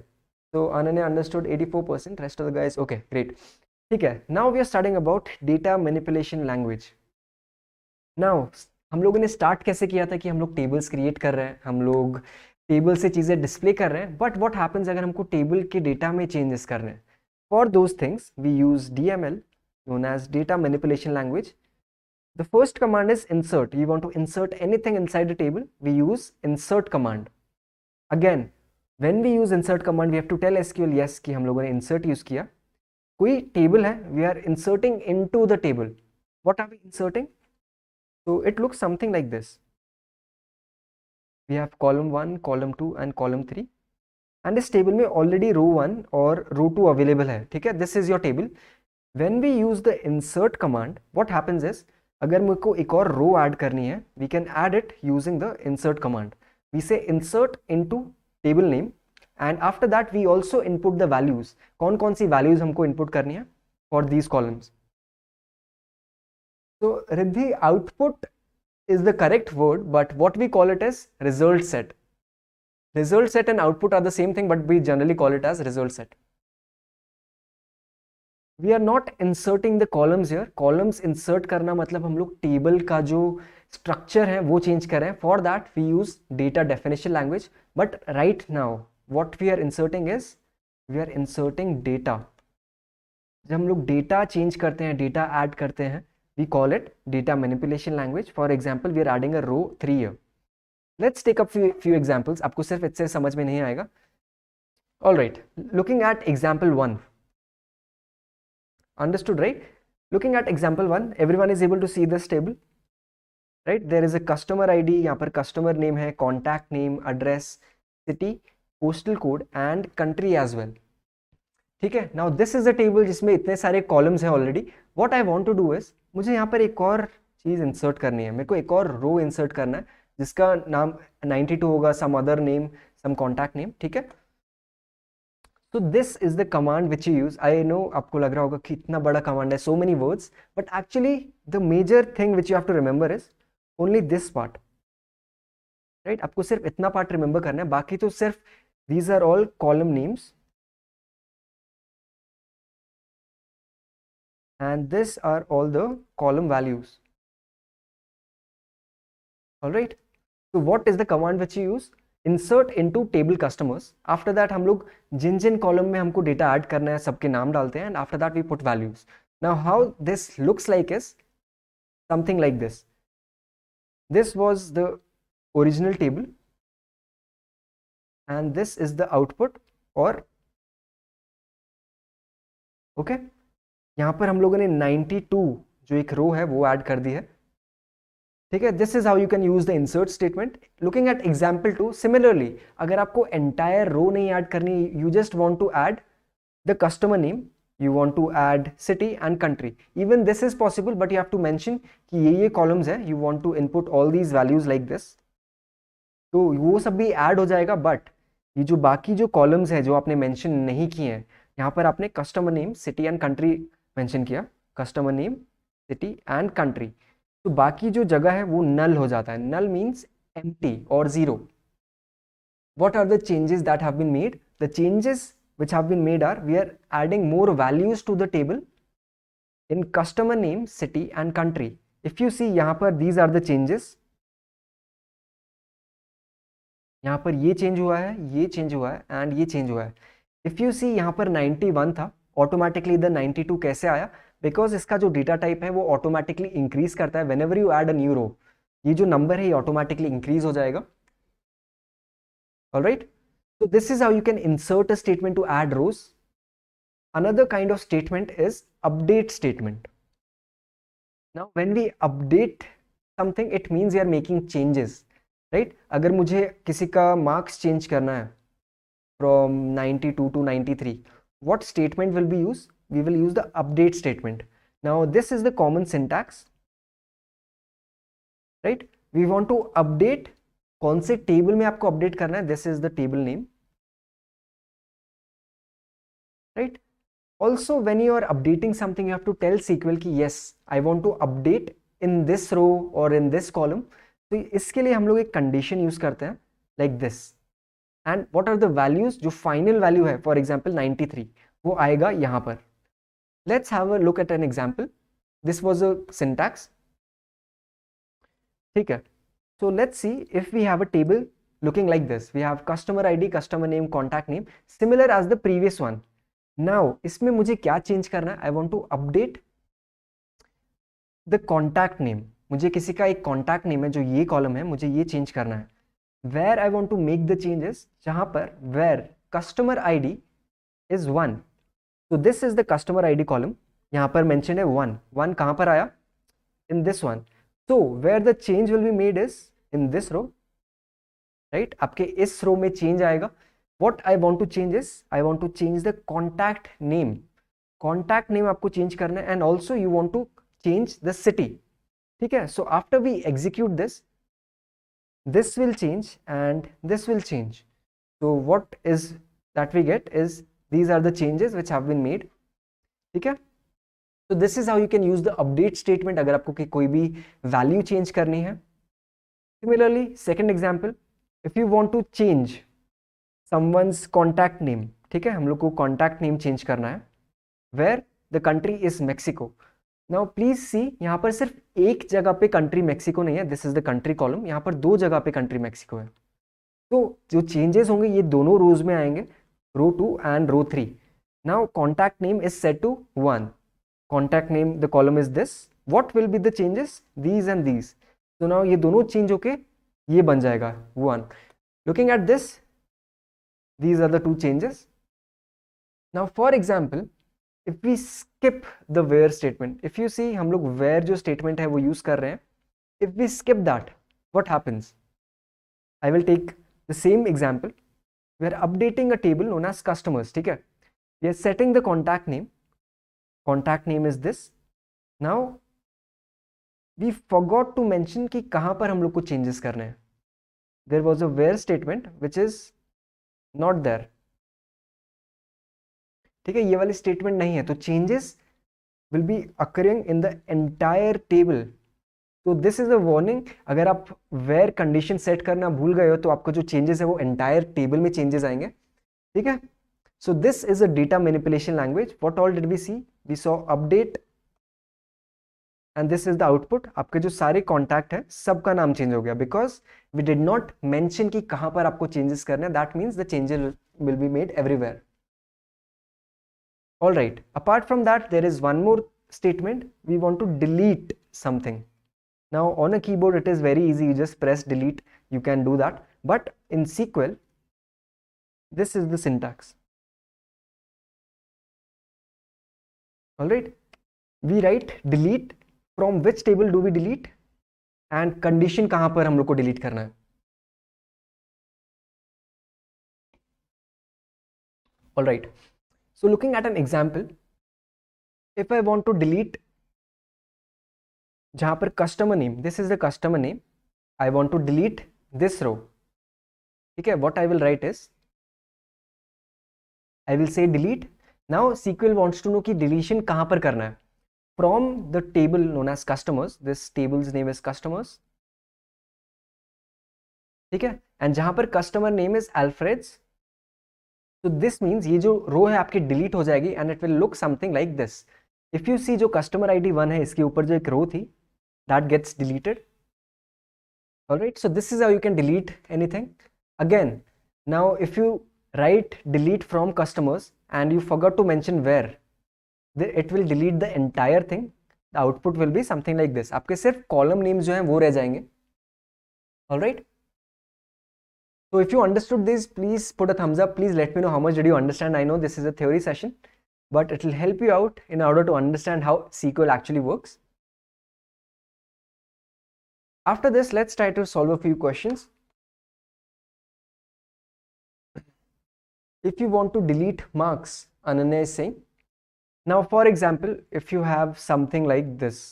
So Ananya understood 84%. Rest of the guys, okay, great. ठीक है. Now we are studying about data manipulation language. Now हम लोगों ने start कैसे किया था कि हम लोग tables create कर रहे हैं, हम लोग table से चीज़ें display कर रहे हैं. But what happens अगर हमको table के data में changes करने हैं? For those things we use DML, known as data manipulation language. The first command is insert. You want to insert anything inside the table, we use insert command. Again, when we use insert command, we have to tell SQL yes कि हम लोगों ने insert use किया. कोई table है, we are inserting into the table. What are we inserting? So it looks something like this. We have column 1, column 2 and column 3. And इस table में already row 1 और row 2 available है. ठीक है. This is your table. When we use the insert command, what happens is, अगर मुझे को एक और रो ऐड करनी है, we can add it using the insert command. We say insert into table name and after that we also input the values. कौन कौन सी values हमको input करनी है for these columns. So Riddhi, output is the correct word, but what we call it is result set. Result set and output are the same thing, but we generally call it as result set. We are not inserting the columns here. Columns insert करना मतलब हम लोग table का जो structure है वो change कर रहे हैं. For that we use data definition language. But right now what we are inserting is we are inserting data. जब हम लोग data change करते हैं, data add करते हैं, we call it data manipulation language. For example, we are adding a row 3 here. Let's take up few examples. आपको सिर्फ इससे समझ में नहीं आएगा. All right. Looking at example 1. Understood, right? Looking at example 1, everyone is able to see this table, right? There is a customer ID, यहाँ पर customer name है, contact name, address, city, postal code and country as well. ठीक है. Now this is a table जिसमें इतने सारे columns हैं already. What I want to do is, मुझे यहाँ पर एक और चीज़ insert करनी है, मेरे को एक और row insert करना है. जिसका नाम 92 होगा, some other name, some contact name, ठीक है। तो this is the command which you use. I know आपको लग रहा होगा कि इतना बड़ा कमांड है, so many words, but actually the major thing which you have to remember is only this part, right. आपको सिर्फ इतना पार्ट रिमेंबर करना है, बाकी तो सिर्फ these are all column names and this are all the column values. All right, so what is the command which you use? Insert into table customers. After that हम लोग जिन जिन कॉलम में हमको data add करना है सबके नाम डालते हैं, and after that we put values. Now how this looks like is something like this. This was the original table and this is the output, और okay, यहाँ पर हम लोगों ने 92 जो एक रो है वो ऐड कर दी है, ठीक है। This is how you can use the insert statement. Looking at example 2, similarly अगर आपको एंटायर रो नहीं ऐड करनी, you just want to add the customer name, you want to add city and country, even this is possible, but you have to mention कि ये columns है, you want to input all these values like this, तो वो सब भी add हो जाएगा। But ये जो बाकी जो कॉलम्स है जो आपने मेंशन नहीं किए हैं, यहाँ पर आपने customer name, city and country mention किया, customer name, city and country, तो बाकी जो जगह है वो नल हो जाता है। नल मीन्स एम्प्टी और zero. What are the changes that have been made? The changes which have been made are, we are adding more values to the table in customer name, city and country. If you see यहाँ पर these are the changes, यहाँ पर ये change हुआ है, ये change हुआ है एंड ये चेंज हुआ है। इफ यू सी यहाँ पर 91 था, ऑटोमेटिकली इधर 92 कैसे आया? बिकॉज इसका जो डेटा टाइप है वो ऑटोमेटिकली इंक्रीज करता है whenever you add a new row, ये जो नंबर है ये ऑटोमेटिकली इंक्रीज हो जाएगा। Alright, so this is how you can insert a statement to add rows. Another kind of statement is update statement. Now when we update something, it means we are making changes, right? अगर मुझे किसी का marks change करना है from 92 to 93, what statement will be used? We will use the update statement. Now this is the common syntax, right? We want to update, कौन से table में आपको अपडेट करना है? This is the table name, right. Also when you are updating something, you have to tell SQL कि yes I want to update in this row और in this column. तो इसके लिए हम लोग एक कंडीशन यूज करते हैं like this, and what are the values, जो फाइनल वैल्यू है फॉर एग्जांपल 93, वो आएगा यहाँ पर। Let's have a look at an example. This was a syntax, ठीक है। So let's see if we have a table looking like this. We have customer ID, customer name, contact name, similar as the previous one. Now इसमें मुझे क्या change करना है? I want to update the contact name. मुझे किसी का एक contact name है जो ये column है, मुझे ये change करना है। Where I want to make the changes, जहाँ पर where customer ID is 1. So this is the customer ID column. यहाँ पर mention है 1. 1 कहाँ पर आया? In this one. So where the change will be made is in this row, right? आपके इस रो में change आएगा। What I want to change is, I want to change the contact name. Contact name आपको change करना है, and also you want to change the city, ठीक है। So after we execute this, this will change and this will change. So what is that we get is these are the changes which have been made, ठीक है। So this is how you can use the update statement अगर आपको कोई भी value change करनी है। Similarly, second example, if you want to change someone's contact name, ठीक है, हम लोग को contact name change करना है, where the country is Mexico. Now please see, यहाँ पर सिर्फ एक जगह पे country Mexico नहीं है, this is the country column, यहाँ पर दो जगह पे country Mexico है। तो जो changes होंगे ये दोनों rows में आएंगे, row 2 and row 3. Now contact name is set to 1. Contact name, the column is this. What will be the changes? These and these. So now ये दोनों change होके ये बन जाएगा 1. Looking at this, these are the two changes. Now for example, if we skip the where statement, if you see हम लोग where जो statement है वो use कर रहे हैं, if we skip that, what happens? I will take the same example. We are updating a table known as customers, ठीक है। We are setting the contact name. Contact name is this. Now we forgot to mention कि कहाँ पर हम लोग को changes करने हैं। there was a where statement which is not there. ठीक है, ये वाली स्टेटमेंट नहीं है, तो changes will B occurring in the entire table. तो दिस इज अ वार्निंग. अगर आप वेयर कंडीशन सेट करना भूल गए हो तो आपको जो चेंजेस है वो एंटायर टेबल में चेंजेस आएंगे. ठीक है, so this is a data manipulation language. What all did we see? We saw update and this is the output. आपके जो सारे कॉन्टैक्ट है सबका नाम चेंज हो गया because we did not mention कि कहां पर आपको चेंजेस करने हैं. That means the changes will be made everywhere. All right, apart from that, there is one more statement. We want to delete something. Now on a keyboard it is very easy, you just press delete, you can do that. But in SQL, this is the syntax. All right, we write delete. From which table do we delete? And condition कहाँ पर हम लोग को delete करना है. All right. So looking at an example, if I want to delete जहां पर customer name, this is the customer name, I want to delete this row. ठीक है, what I will write is, I will say delete. Now SQL wants to know कि deletion कहां पर करना है. From the table known as customers, this table's name is customers. ठीक है, and जहां पर customer name is Alfred's, तो दिस मीन्स ये जो रो है आपकी डिलीट हो जाएगी and it will look something like this. If you see जो कस्टमर आईडी 1 है इसके ऊपर जो एक रो थी that gets deleted. Alright, so this is how you can delete anything. Again, now if you write delete from customers and you forgot to mention where, it will delete the entire thing. The output will be something like this. आपके सिर्फ column names जो हैं वो रह जाएंगे. Alright, so if you understood this, please put a thumbs up. Please let me know how much did you understand. I know this is a theory session, but it will help you out in order to understand how SQL actually works. After this, let's try to solve a few questions. If you want to delete marks, Ananya is saying. Now, for example, if you have something like this,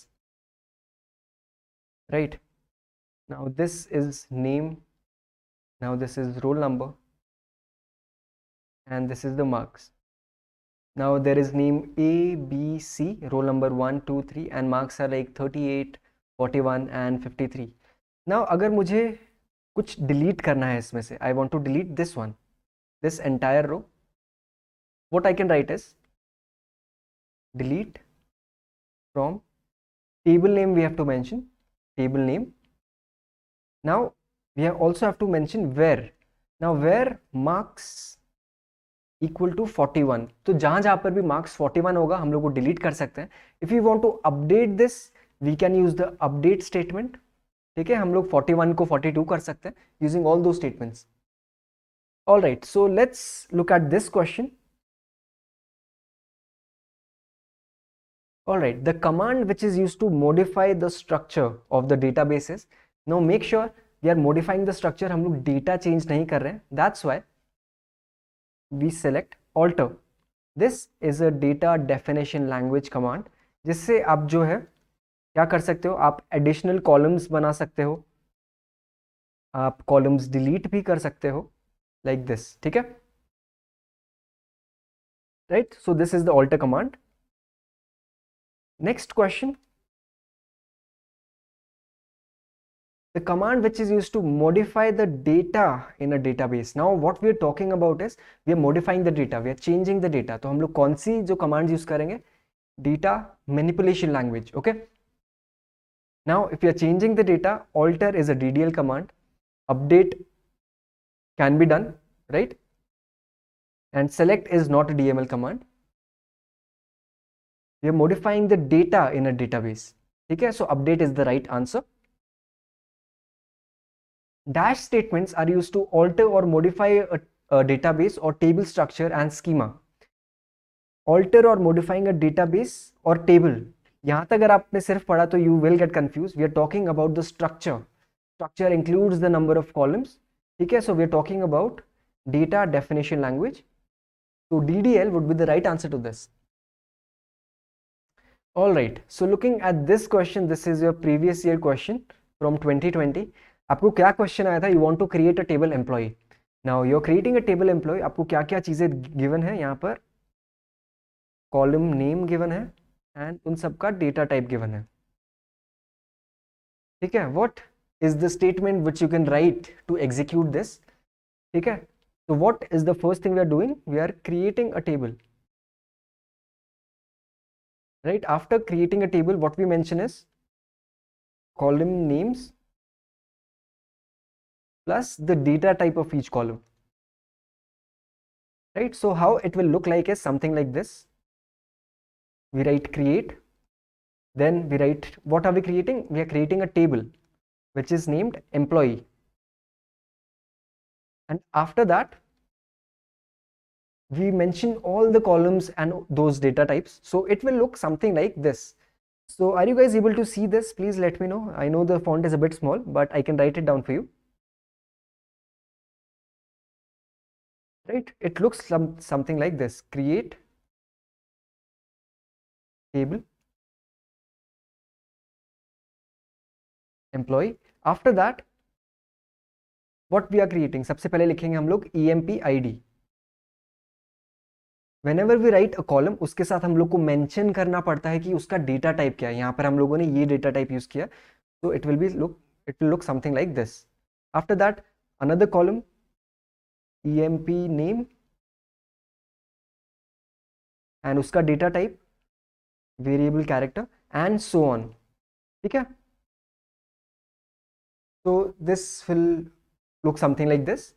right? Now, this is name. Now this is roll number and this is the marks. Now there is name A, B, C, roll number 1, 2, 3 and marks are like 38, 41 and 53. Now अगर मुझे कुछ delete करना है इसमें से, I want to delete this one, this entire row. What I can write is delete from table name. We have to mention table name. Now we also have to mention where. Now where marks equal to 41, तो जहां पर भी marks 41 होगा हम लोग को delete कर सकते हैं. If you want to update this, we can use the update statement. ठीक है, हम लोग 41 को 42 कर सकते हैं using all those statements. All right, so let's look at this question. All right, the command which is used to modify the structure of the databases. Now make sure we are modifying the structure. हम लोग data change नहीं कर रहे हैं. That's why we select alter. This is a data definition language command, जिससे आप जो है क्या कर सकते हो, आप additional columns बना सकते हो, आप columns delete भी कर सकते हो like this. ठीक है, right? So this is the alter command. Next question. The command which is used to modify the data in a database. Now what we are talking about is we are modifying the data, we are changing the data. तो हम लोग कौन सी जो commands use करेंगे? Data manipulation language. Okay. Now if you are changing the data, alter is a DDL command. Update can be done, right? And select is not a DML command. We are modifying the data in a database. ठीक है, so update is the right answer. Dash statements are used to alter or modify a database or table structure and schema. Alter or modifying a database or table. यहाँ तक अगर आपने सिर्फ पढ़ा तो you will get confused. We are talking about the structure. Structure includes the number of columns. ठीक है, so we are talking about data definition language. So DDL would be the right answer to this. All right. So looking at this question, this is your previous year question from 2020. आपको क्या question आया था, you want to create a table employ. Now you are creating a table employ. आपको क्या क्या चीजें given है यहाँ पर, कॉलम नेम गिवन है एंड उन सबका डेटा टाइप गिवन है. ठीक है, what is the statement which you can write to execute this. ठीक है, so what is the first thing we are doing, we are creating a table, right? After creating a table, what we mention is column names plus the data type of each column, right? So how it will look like is something like this. We write create, then we write, what are we creating, we are creating a table which is named employee, and after that we mention all the columns and those data types, so it will look something like this. So are you guys able to see this? Please let me know. I know the font is a bit small, but I can write it down for you. Right? It looks something like this. Create table employee. After that, what we are creating? सबसे पहले लिखेंगे हम लोग EMP ID. Whenever we write a column, उसके साथ हम लोग को mention करना पड़ता है कि उसका data type क्या है. यहाँ पर हम लोगों ने ये data type use किया, so it will look something like this. After that, another column EMP name and उसका data type variable character and so on. ठीक है, so this will look something like this.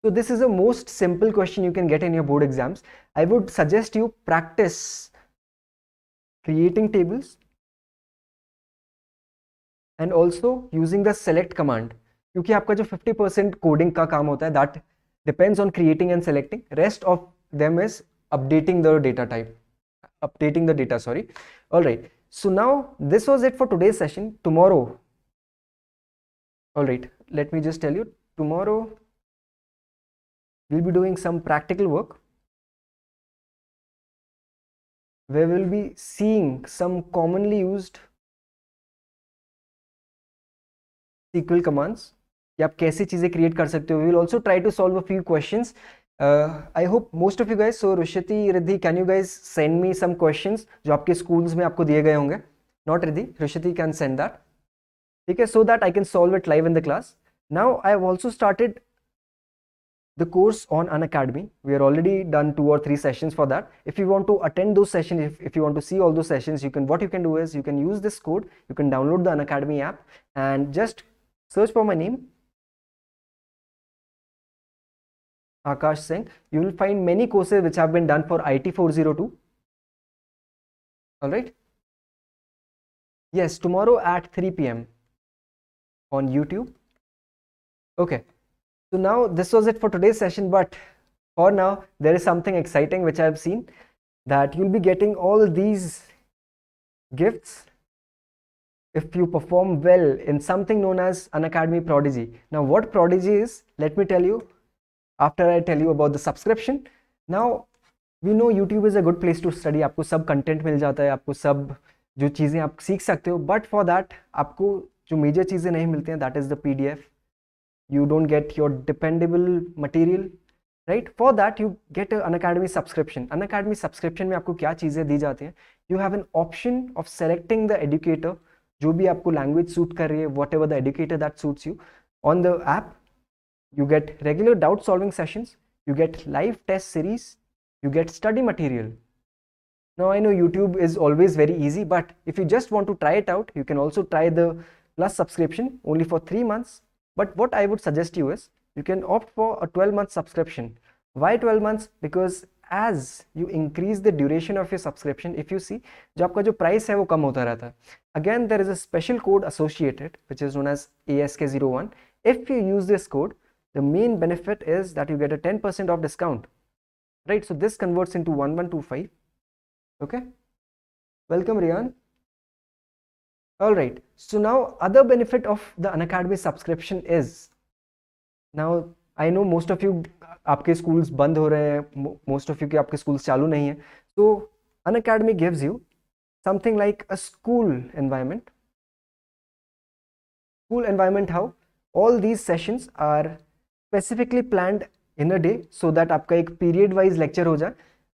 So this is the most simple question you can get in your board exams. I would suggest you practice creating tables and also using the select command, क्योंकि आपका जो 50% coding का काम होता है that depends on creating and selecting. Rest of them is updating the data type, updating the data, sorry. All right, so now this was it for today's session. Tomorrow, all right, let me just tell you, tomorrow we'll be doing some practical work where we'll be seeing some commonly used SQL commands कि आप कैसे चीजें create कर सकते हो. We will also try to solve a few questions. I hope most of you guys, so Rushiti, Riddhi, can you guys send me some questions जो आपके schools में आपको दिए गए होंगे? Not Riddhi, Rushiti can send that. ठीक है, so that I can solve it live in the class. Now I have also started the course on Unacademy. We are already done 2 or 3 sessions for that. If you want to attend those sessions, if you want to see all those sessions, what you can do is you can use this code, you can download the Unacademy app and just search for my name, Aakash Singh. You will find many courses which have been done for IT 402. All right. Yes, tomorrow at 3 p.m. on YouTube. Okay. So now this was it for today's session, but for now there is something exciting which I have seen, that you'll be getting all these gifts if you perform well in something known as Unacademy Prodigy. Now what Prodigy is, let me tell you after I tell you about the subscription. Now we know YouTube is a good place to study. आपको सब content मिल जाता है, आपको सब जो चीज़ें आप सीख सकते हो, but for that आपको जो major चीज़ें नहीं मिलती हैं, that is the PDF. You don't get your dependable material, right? For that you get an Unacademy subscription. Unacademy subscription में आपको क्या चीज़ें दी जाती हैं? You have an option of selecting the educator, जो भी आपको language suit कर रही है, whatever the educator that suits you. On the app, you get regular doubt solving sessions, you get live test series, you get study material. Now I know YouTube is always very easy, but if you just want to try it out, you can also try the Plus subscription only for 3 months. But what I would suggest you is you can opt for a 12-month subscription. Why 12 months? Because as you increase the duration of your subscription, if you see, जो आपका जो price है वो कम होता रहता है. Again, there is a special code associated which is known as ASK01. If you use this code, the main benefit is that you get a 10% off discount, right? So this converts into 1125. Okay, welcome Rian. All right, so now other benefit of the Unacademy subscription is, now I know most of you आपके schools बंद हो रहे हैं, most of you के आपके schools चालू नहीं है, so Unacademy gives you something like a school environment. school environment, how all these sessions are specifically planned in a day so that आपका एक period wise lecture हो जाए.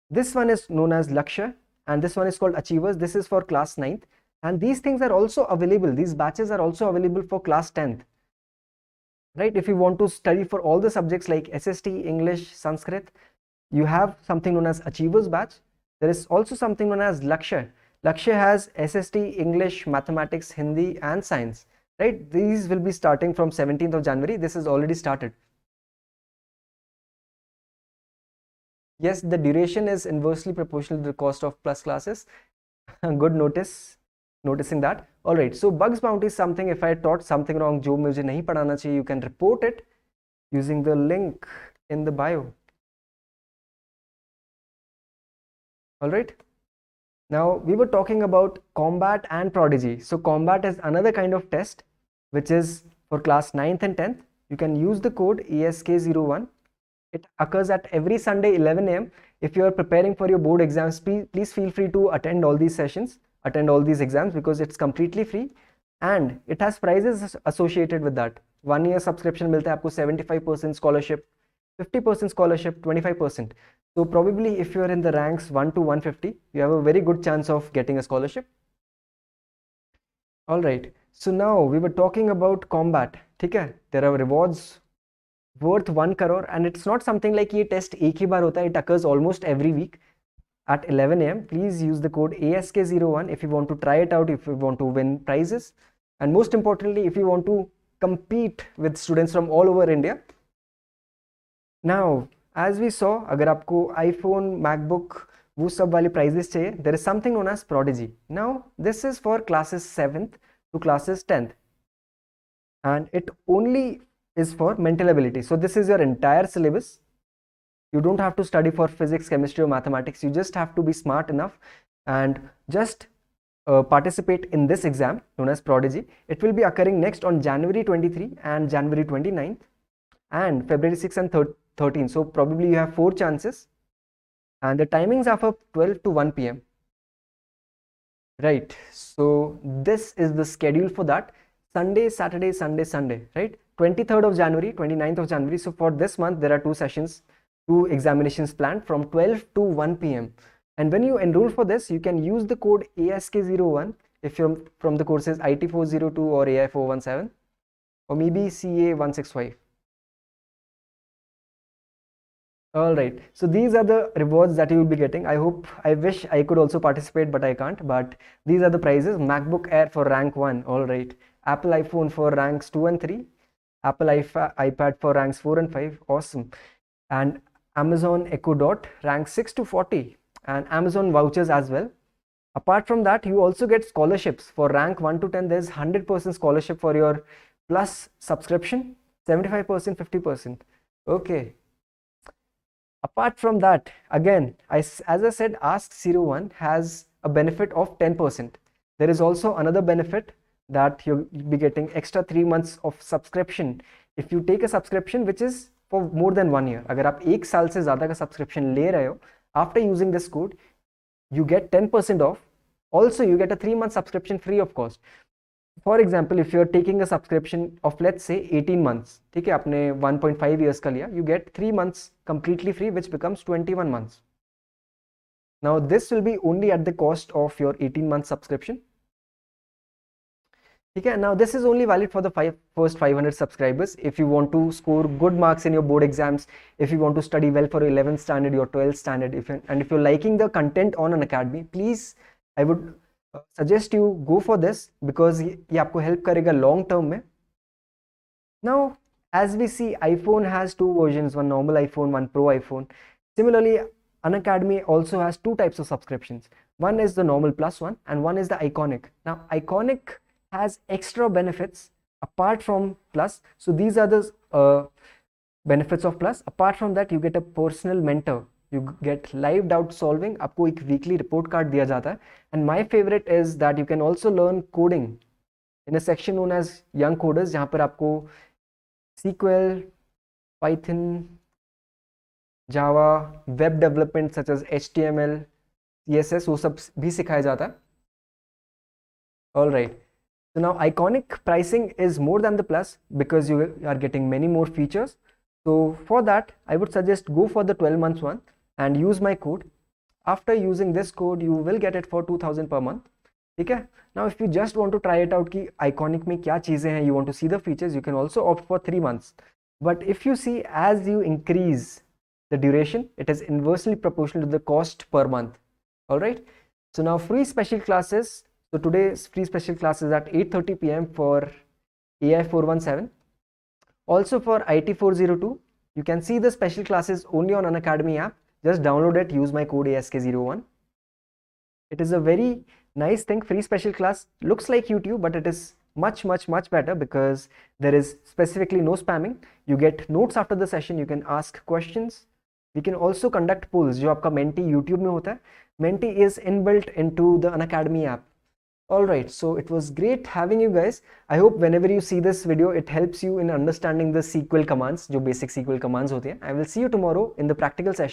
This one is known as Lakshya and this one is called Achievers. This is for class 9th and these things are also available. These batches are also available for class 10th. Right? If you want to study for all the subjects like SST, English, Sanskrit, you have something known as Achievers batch. There is also something known as Lakshya. Lakshya has SST, English, Mathematics, Hindi and Science. Right? These will be starting from 17th of January. This is already started. Yes, the duration is inversely proportional to the cost of plus classes. Good noticing that. All right, so bugs bounty is something, if I taught something wrong जो मुझे नहीं पढ़ाना चाहिए, you can report it using the link in the bio. All right, now we were talking about combat and prodigy. So combat is another kind of test which is for class 9th and 10th. You can use the code ESK01. It occurs at every Sunday 11 a.m. If you are preparing for your board exams, please feel free to attend all these sessions, attend all these exams because it's completely free and it has prizes associated with that. 1 year subscription मिलता है आपको 75% scholarship, 50% scholarship, 25%. So probably if you are in the ranks 1 to 150, you have a very good chance of getting a scholarship. All right. So now we were talking about combat. ठीक है? There are rewards worth 1 crore and it's not something like ये test एक ही बार होता है. It occurs almost every week at 11 a.m. Please use the code ASK01 if you want to try it out, if you want to win prizes, and most importantly, if you want to compete with students from all over India. Now, as we saw, अगर आपको iPhone, MacBook, वो सब वाले prizes चाहिए, there is something known as Prodigy. Now, this is for classes 7th to classes 10th, and it only is for mental ability. So this is your entire syllabus. You don't have to study for physics, chemistry or mathematics. You just have to be smart enough and just participate in this exam known as Prodigy. It will be occurring next on January 23 and January 29th and February 6 and 13. So probably you have 4 chances and the timings are for 12 to 1 p.m. Right. So this is the schedule for that. Sunday, Saturday, Sunday, Sunday, right? 23rd of January, 29th of January. So for this month, there are 2 sessions, 2 examinations planned from 12 to 1 p.m. And when you enroll for this, you can use the code ASK01 if you're from the courses IT402 or AI417 or maybe CA165. All right, so these are the rewards that you will be getting. I wish I could also participate, but I can't. But these are the prizes. MacBook Air for rank 1. All right, Apple iPhone for ranks 2 and 3, Apple iPad for ranks 4 and 5. Awesome. And Amazon Echo Dot rank 6 to 40 and Amazon vouchers as well. Apart from that, you also get scholarships for rank 1 to 10. There's 100% scholarship for your plus subscription, 75%, 50%. Okay. Apart from that, again, as I said, Ask01 has a benefit of 10%. There is also another benefit that you'll be getting extra 3 months of subscription if you take a subscription which is for more than 1 year. अगर आप 1 साल से ज़्यादा का subscription ले रहे हो, after using this code, you get 10% off. Also, you get a 3-month subscription free of cost. For example, if you're taking a subscription of let's say 18 months, ठीक है, आपने 1.5 years का लिया, you get 3 months completely free, which becomes 21 months. Now, this will be only at the cost of your 18-month subscription. Okay, now this is only valid for the first 500 subscribers. If you want to score good marks in your board exams, if you want to study well for 11th standard, your 12th standard, if you're liking the content on Unacademy, please, I would suggest you go for this because ये आपको help करेगा long term में. Now, as we see, iPhone has 2 versions, one normal iPhone, one Pro iPhone. Similarly, Unacademy also has 2 types of subscriptions. One is the normal plus one and one is the Iconic. Now, Iconic has extra benefits apart from plus. So these are the benefits of plus. Apart from that, you get a personal mentor. You get live doubt solving. आपको एक weekly report card दिया जाता है. And my favorite is that you can also learn coding in a section known as Young Coders, जहाँ पर आपको SQL, Python, Java, web development such as HTML, CSS वो सब भी सिखाया जाता है. All right. So now iconic pricing is more than the plus because you are getting many more features. So for that, I would suggest go for the 12 months one and use my code. After using this code, you will get it for 2000 per month. Okay? Now if you just want to try it out ki iconic mein kya cheezein hain, you want to see the features, you can also opt for 3 months. But if you see, as you increase the duration, it is inversely proportional to the cost per month. All right. So now free special classes. So today's free special classes at 8:30 p.m. for AI 417. Also for IT 402, you can see the special classes only on Unacademy app. Just download it, use my code ASK01. It is a very nice thing. Free special class looks like YouTube, but it is much better because there is specifically no spamming. You get notes after the session, you can ask questions. We can also conduct polls. जो आपका Menti YouTube में होता है, Menti is inbuilt into the Unacademy app. Alright, so it was great having you guys. I hope whenever you see this video, it helps you in understanding the SQL commands, जो basic SQL commands होते हैं. I will see you tomorrow in the practical session.